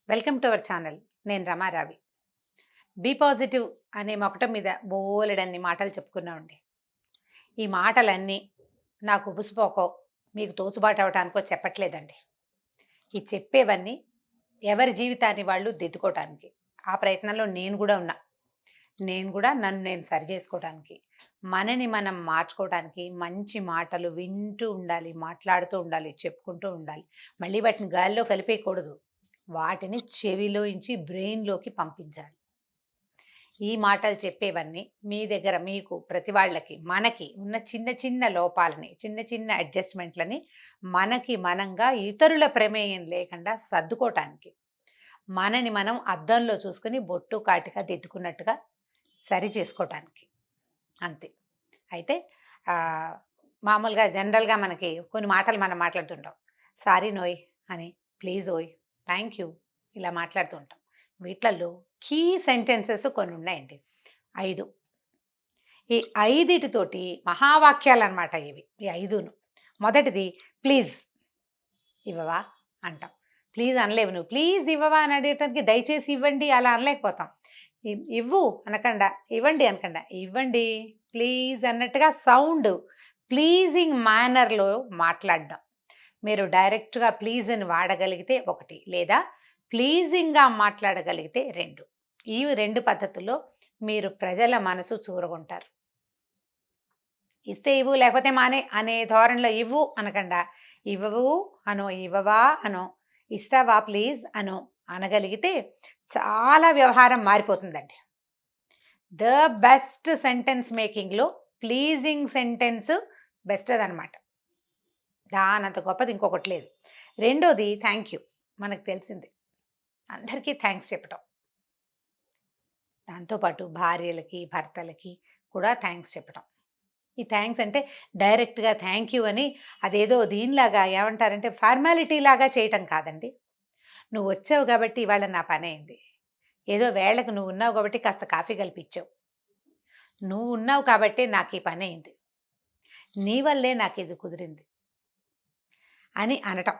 Welcome to our channel. నేను రమారావి. Be positive అనే మొకటం మీద బోలెడన్ని మాటలు చెప్పుకున్నామండి. ఈ మాటలన్నీ నాకు ఉబుసుపోకో, మీకు తోచుబాటు అవ్వటానికో చెప్పట్లేదండి. ఈ చెప్పేవన్నీ ఎవరి జీవితాన్ని వాళ్ళు దిద్దుకోవటానికి. ఆ ప్రయత్నంలో నేను కూడా ఉన్నా. నేను కూడా నన్ను నేను సరిచేసుకోవటానికి, మనని మనం మార్చుకోవటానికి మంచి మాటలు వింటూ ఉండాలి, మాట్లాడుతూ ఉండాలి, చెప్పుకుంటూ ఉండాలి. మళ్ళీ వాటిని గాలిలో కలిపేయకూడదు. వాటిని చెవిలోంచి బ్రెయిన్‌లోకి పంపించాలి. ఈ మాటలు చెప్పేవన్నీ మీ దగ్గర మీకు ప్రతి వాళ్ళకి, మనకి ఉన్న చిన్న చిన్న లోపాలని, చిన్న చిన్న అడ్జస్ట్‌మెంట్‌లని మనకి మనంగా ఇతరుల ప్రమేయం లేకుండా సర్దుకోవటానికి. మనని మనం అద్దంలో చూసుకొని బొట్టు, కాటిక దిద్దుకున్నట్టుగా సరి చేసుకోవటానికి. అంతే. అయితే ఆహ్, మామూలుగా జనరల్‌గా మనకి కొన్ని మాటలు మనం మాట్లాడుతుంటాం. సారీ నోయ్ అని, ప్లీజ్ ఓయ్, థ్యాంక్ యూ ఇలా మాట్లాడుతూ ఉంటాం. వీట్లల్లో కీ సెంటెన్సెస్ కొన్ని ఉన్నాయండి. 5. ఈ 5తోటి మహావాక్యాలన్నమాట ఇవి. ఈ 5ను. మొదటిది ప్లీజ్ ఇవ్వవా అంటాం. ప్లీజ్ అనలేవు నువ్వు. ప్లీజ్ ఇవ్వవా అని అడిగేటానికి దయచేసి ఇవ్వండి అలా అనలేకపోతాం. ఇవ్వు అనకుండా, ఇవ్వండి అనకుండా, ఇవ్వండి ప్లీజ్ అన్నట్టుగా సౌండ్ ప్లీజింగ్ మేనర్‌లో మాట్లాడడం. మీరు డైరెక్ట్‌గా ప్లీజ్ అని వాడగలిగితే 1 లేదా ప్లీజింగ్‌గా మాట్లాడగలిగితే 2. ఈ 2 పద్ధతుల్లో మీరు ప్రజల మనసు చూరగొంటారు. ఇస్తే ఇవ్వు లేకపోతే మానే అనే ధోరణిలో ఇవ్వు అనకుండా, ఇవ్వవు అనో, ఇవ్వవా అనో, ఇస్తావా ప్లీజ్ అనో అనగలిగితే చాలా వ్యవహారం మారిపోతుందండి. ద బెస్ట్ సెంటెన్స్ మేకింగ్‌లో ప్లీజింగ్ సెంటెన్స్ బెస్ట్ అదనమాట. దానంత గొప్పది ఇంకొకటి లేదు. రెండోది థ్యాంక్ యూ. మనకు తెలిసింది. అందరికీ థ్యాంక్స్ చెప్పటం. దాంతోపాటు భార్యలకి, భర్తలకి కూడా థ్యాంక్స్ చెప్పటం. ఈ థ్యాంక్స్ అంటే డైరెక్ట్‌గా థ్యాంక్ యూ అని అదేదో దీనిలాగా ఏమంటారంటే ఫార్మాలిటీ లాగా చేయటం కాదండి. నువ్వు వచ్చావు కాబట్టి ఇవాళ నా పనయింది. ఏదో వేళకు నువ్వు ఉన్నావు కాబట్టి కాస్త కాఫీ కలిపిచ్చావు. నువ్వు ఉన్నావు కాబట్టే నాకు ఈ పనయింది. నీ వల్లే నాకిది కుదిరింది అని అనటం.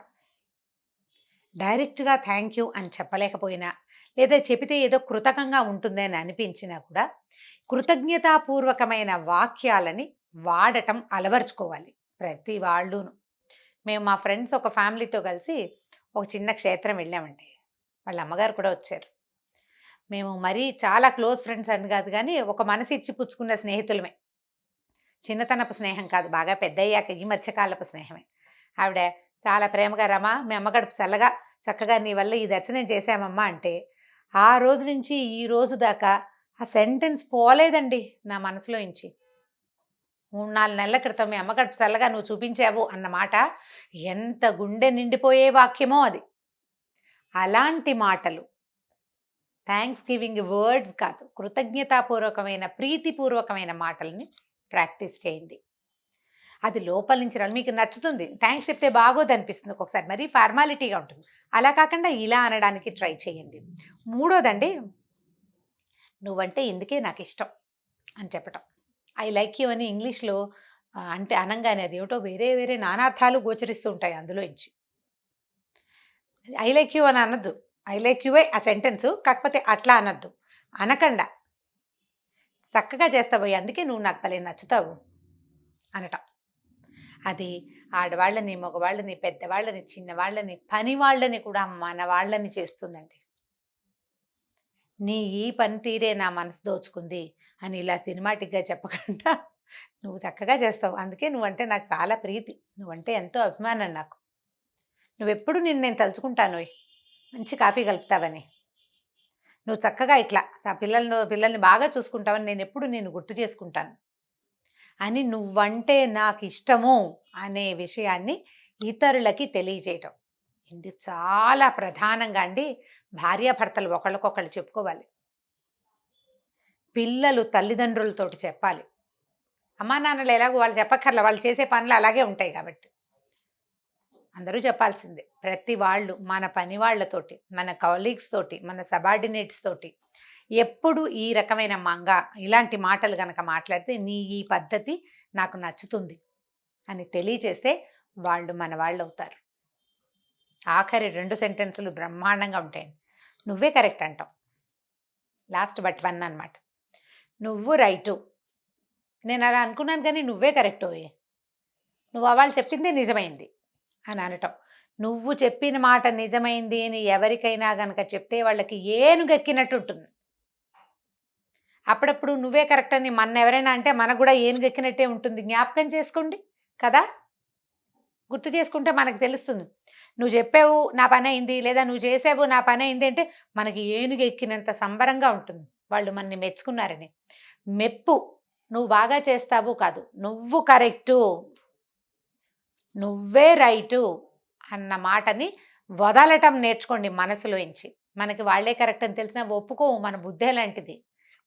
డైరెక్ట్‌గా థ్యాంక్ యూ అని చెప్పలేకపోయినా, లేదా చెబితే ఏదో కృతకంగా ఉంటుంది అని అనిపించినా కూడా, కృతజ్ఞతాపూర్వకమైన వాక్యాలని వాడటం అలవరుచుకోవాలి ప్రతి వాళ్ళును. మేము మా ఫ్రెండ్స్ ఒక ఫ్యామిలీతో కలిసి ఒక చిన్న క్షేత్రం వెళ్ళామండి. వాళ్ళ అమ్మగారు కూడా వచ్చారు. మేము మరీ చాలా క్లోజ్ ఫ్రెండ్స్ అని కాదు గానీ, ఒక మనసిచ్చి పుచ్చుకున్న స్నేహితులమే. చిన్నతనపు స్నేహం కాదు, బాగా పెద్దయ్యాక ఈ మధ్య కాలపు స్నేహమే. ఆవిడ చాలా ప్రేమగా రమా మీ అమ్మ గడుపు చల్లగా చక్కగా నీ వల్ల ఈ దర్శనం చేశామమ్మా అంటే, ఆ రోజు నుంచి ఈ రోజు దాకా ఆ సెంటెన్స్ పోలేదండి నా మనసులోంచి. 3, 4 నెలల క్రితం మీ అమ్మ గడుపు చల్లగా నువ్వు చూపించావు అన్న మాట ఎంత గుండె నిండిపోయే వాక్యమో అది. అలాంటి మాటలు థ్యాంక్స్ గివింగ్ వర్డ్స్ కాదు, కృతజ్ఞతాపూర్వకమైన ప్రీతిపూర్వకమైన మాటల్ని ప్రాక్టీస్ చేయండి. అది లోపల నుంచి రావాలి. మీకు నచ్చుతుంది. థ్యాంక్స్ చెప్తే బాగోదనిపిస్తుంది ఒక్కొక్కసారి. మరీ ఫార్మాలిటీగా ఉంటుంది. అలా కాకుండా ఇలా అనడానికి ట్రై చేయండి. మూడోదండి, నువ్వంటే ఇందుకే నాకిష్టం అని చెప్పటం. ఐ లైక్ యూ అని ఇంగ్లీష్‌లో అంటే అనంగానే అదేమిటో వేరే వేరే నానార్థాలు గోచరిస్తూ ఉంటాయి అందులోంచి. ఐ లైక్ యూ అని అనొద్దు. ఐ లైక్ యూవే ఆ సెంటెన్సు. కాకపోతే అట్లా అనొద్దు. అనకండా చక్కగా చేస్తావోయ్ అందుకే నువ్వు నాకు భలే నచ్చుతావు అనటం. అది ఆడవాళ్ళని, మగవాళ్ళని, పెద్దవాళ్ళని, చిన్నవాళ్ళని, పని వాళ్ళని కూడా మన వాళ్ళని చేస్తుందండి. నీ ఈ పనితీరే నా మనసు దోచుకుంది అని ఇలా సినిమాటిక్‌గా చెప్పకుండా నువ్వు చక్కగా చేస్తావు. అందుకే నువ్వంటే నాకు చాలా ప్రీతి. నువ్వంటే ఎంతో అభిమానం నాకు. నువ్వెప్పుడు నిన్ను నేను తలుచుకుంటానోయ్. మంచి కాఫీ కలుపుతావని. నువ్వు చక్కగా ఇట్లా పిల్లల్ని బాగా చూసుకుంటావని నేనెప్పుడు నిన్ను గుర్తు చేసుకుంటాను. అని నువ్వంటే నాకిష్టము అనే విషయాన్ని ఇతరులకి తెలియజేయటం. ఇది చాలా ప్రధానంగా అండి భార్యాభర్తలు ఒకళ్ళకొకళ్ళు చెప్పుకోవాలి. పిల్లలు తల్లిదండ్రులతోటి చెప్పాలి. అమ్మా నాన్నలు ఎలాగో వాళ్ళు చెప్పక్కర్లా. వాళ్ళు చేసే పనులు అలాగే ఉంటాయి కాబట్టి. అందరూ చెప్పాల్సిందే. ప్రతి వాళ్ళు మన పని వాళ్ళతోటి, మన కలీగ్స్ తోటి, మన సబార్డినేట్స్ తోటి ఎప్పుడు ఈ రకమైన ఇలాంటి మాటలు గనక మాట్లాడితే నీ ఈ పద్ధతి నాకు నచ్చుతుంది అని తెలియచేస్తే వాళ్ళు మన వాళ్ళవుతారు. ఆఖరి 2 సెంటెన్సులు బ్రహ్మాండంగా ఉంటాయండి. నువ్వే కరెక్ట్ అంటావు. లాస్ట్ బట్ వన్ అనమాట. నువ్వు రైటు, నేను అలా అనుకున్నాను కానీ నువ్వే కరెక్ట్ నువ్వు వాళ్ళు చెప్పిందే నిజమైంది అని అనటం. నువ్వు చెప్పిన మాట నిజమైంది అని ఎవరికైనా గనక చెప్తే వాళ్ళకి ఏనుగెక్కినట్టు ఉంటుంది. అప్పుడప్పుడు నువ్వే కరెక్ట్ అని ఎవరైనా అంటే మనకు కూడా ఏనుగెక్కినట్టే ఉంటుంది. జ్ఞాపకం చేసుకోండి కదా, గుర్తు చేసుకుంటే మనకు తెలుస్తుంది. నువ్వు చెప్పావు నా పని అయింది, లేదా నువ్వు చేసావు నా పని అయింది అంటే మనకి ఏనుగెక్కినంత సంబరంగా ఉంటుంది, వాళ్ళు మనని మెచ్చుకున్నారని. మెప్పు నువ్వు బాగా చేస్తావు కాదు, నువ్వు కరెక్టు, నువ్వే రైటు అన్న మాటని వదలటం నేర్చుకోండి మనసులోంచి. మనకి వాళ్ళే కరెక్ట్ అని తెలిసినా ఒప్పుకోవు, మన బుద్ధే లాంటిది,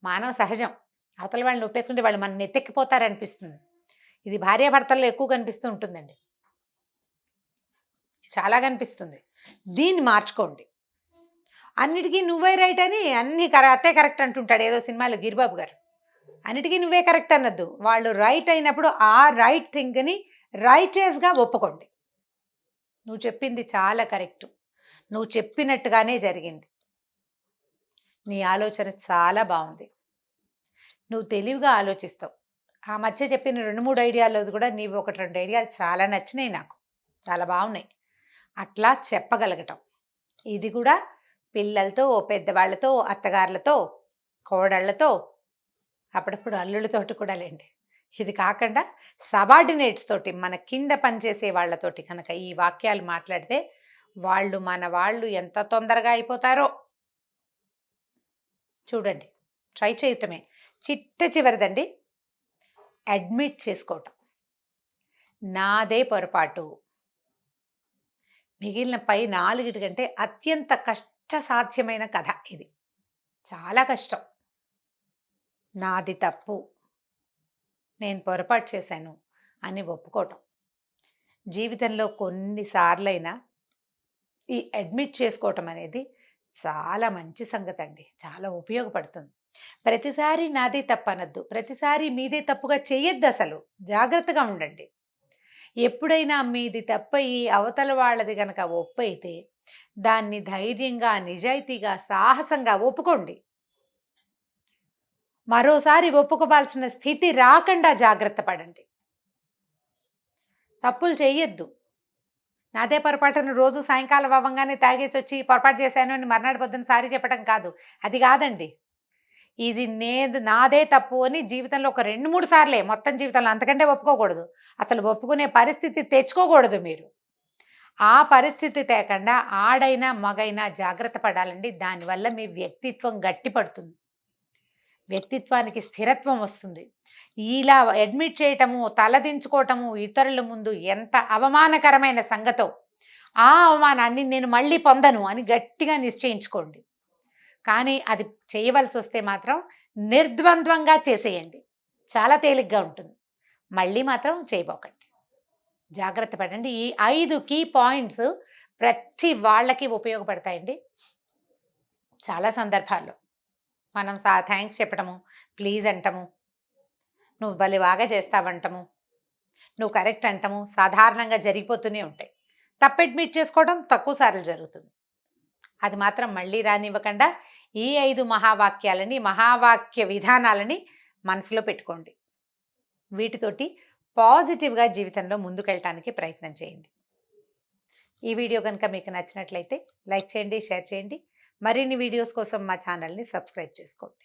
మానవ సహజం. అవతల వాళ్ళని ఒప్పేసుకుంటే వాళ్ళు మన నెత్తెక్కిపోతారనిపిస్తుంది. ఇది భార్యాభర్తల్లో ఎక్కువ కనిపిస్తూ ఉంటుందండి, చాలా కనిపిస్తుంది. దీన్ని మార్చుకోండి. అన్నిటికీ నువ్వే రైట్ అని అన్ని అత్తే కరెక్ట్ అంటుంటాడు ఏదో సినిమాలో గిరిబాబు గారు. అన్నిటికీ నువ్వే కరెక్ట్ అన్నద్దు, వాళ్ళు రైట్ అయినప్పుడు ఆ రైట్ థింగ్ని రైచియస్గా ఒప్పుకోండి. నువ్వు చెప్పింది చాలా కరెక్టు, నువ్వు చెప్పినట్టుగానే జరిగింది, నీ ఆలోచన చాలా బాగుంది, నువ్వు తెలివిగా ఆలోచిస్తావు. ఆ మధ్య చెప్పిన 2-3 ఐడియాలో కూడా నీవు 1-2 ఐడియాలు చాలా నచ్చినాయి నాకు, చాలా బాగున్నాయి. అట్లా చెప్పగలగటం, ఇది కూడా పిల్లలతో, పెద్దవాళ్ళతో, అత్తగారులతో, కోడళ్లతో, అప్పుడప్పుడు అల్లుళ్ళతోటి కూడా లేండి. ఇది కాకుండా సబార్డినేట్స్ తోటి, మన కింద పనిచేసే వాళ్ళతోటి కనుక ఈ వాక్యాలు మాట్లాడితే వాళ్ళు మన వాళ్ళు ఎంత తొందరగా అయిపోతారో చూడండి. ట్రై చేయటమే. చివరిదండి, అడ్మిట్ చేసుకోవటం. నాదే పొరపాటు. మిగిలిన పై 4 కంటే అత్యంత కష్టసాధ్యమైన కథ ఇది, చాలా కష్టం. నాది తప్పు, నేను పొరపాటు చేశాను అని ఒప్పుకోవటం. జీవితంలో కొన్నిసార్లైనా ఈ అడ్మిట్ చేసుకోవటం అనేది చాలా మంచి సంగతి అండి, చాలా ఉపయోగపడుతుంది. ప్రతిసారి నాదే తప్పు అనద్దు, ప్రతిసారి మీదే తప్పుగా చేయొద్దు, అసలు జాగ్రత్తగా ఉండండి. ఎప్పుడైనా మీది తప్పయి అవతల వాళ్ళది గనక ఒప్పైతే దాన్ని ధైర్యంగా, నిజాయితీగా, సాహసంగా ఒప్పుకోండి. మరోసారి ఒప్పుకోవాల్సిన స్థితి రాకుండా జాగ్రత్త పడండి. తప్పులు చేయొద్దు. నాదే పొరపాటును రోజు సాయంకాలం అవ్వగానే తాగేసి వచ్చి పొరపాటు చేశాను అని మర్నాడు పొద్దున్న సారీ చెప్పడం కాదు, అది కాదండి. ఇది నాదే తప్పు అని జీవితంలో ఒక 2-3 సార్లే, మొత్తం జీవితంలో అంతకంటే ఒప్పుకోకూడదు. అసలు ఒప్పుకునే పరిస్థితి తెచ్చుకోకూడదు మీరు. ఆ పరిస్థితి తేకుండా ఆడైనా మగైనా జాగ్రత్త పడాలండి. దానివల్ల మీ వ్యక్తిత్వం గట్టిపడుతుంది, వ్యక్తిత్వానికి స్థిరత్వం వస్తుంది. ఇలా అడ్మిట్ చేయటము, తలదించుకోవటము ఇతరుల ముందు ఎంత అవమానకరమైన సంగతో, ఆ అవమానాన్ని నేను మళ్ళీ పొందను అని గట్టిగా నిశ్చయించుకోండి. కానీ అది చేయవలసి వస్తే మాత్రం నిర్ద్వంద్వంగా చేసేయండి, చాలా తేలిగ్గా ఉంటుంది. మళ్ళీ మాత్రం చేయబోకండి, జాగ్రత్త పడండి. ఈ 5 కీ పాయింట్స్ ప్రతి వాళ్ళకి ఉపయోగపడతాయండి. చాలా సందర్భాల్లో మనం థ్యాంక్స్ చెప్పటము, ప్లీజ్ అంటము, నువ్వు భలే బాగా చేస్తావంటము, నువ్వు కరెక్ట్ అంటము సాధారణంగా జరిగిపోతూనే ఉంటాయి. తప్పు అడ్మిట్ చేసుకోవడం తక్కువ సార్లు జరుగుతుంది. అది మాత్రం మళ్ళీ రానివ్వకుండా ఈ 5 మహావాక్యాలని, మహావాక్య విధానాలని మనసులో పెట్టుకోండి. వీటితోటి పాజిటివ్గా జీవితంలో ముందుకెళ్ళటానికి ప్రయత్నం చేయండి. ఈ వీడియో కనుక మీకు నచ్చినట్లయితే లైక్ చేయండి, షేర్ చేయండి. మరిన్ని వీడియోస్ కోసం మా ఛానల్ని సబ్స్క్రైబ్ చేసుకోండి.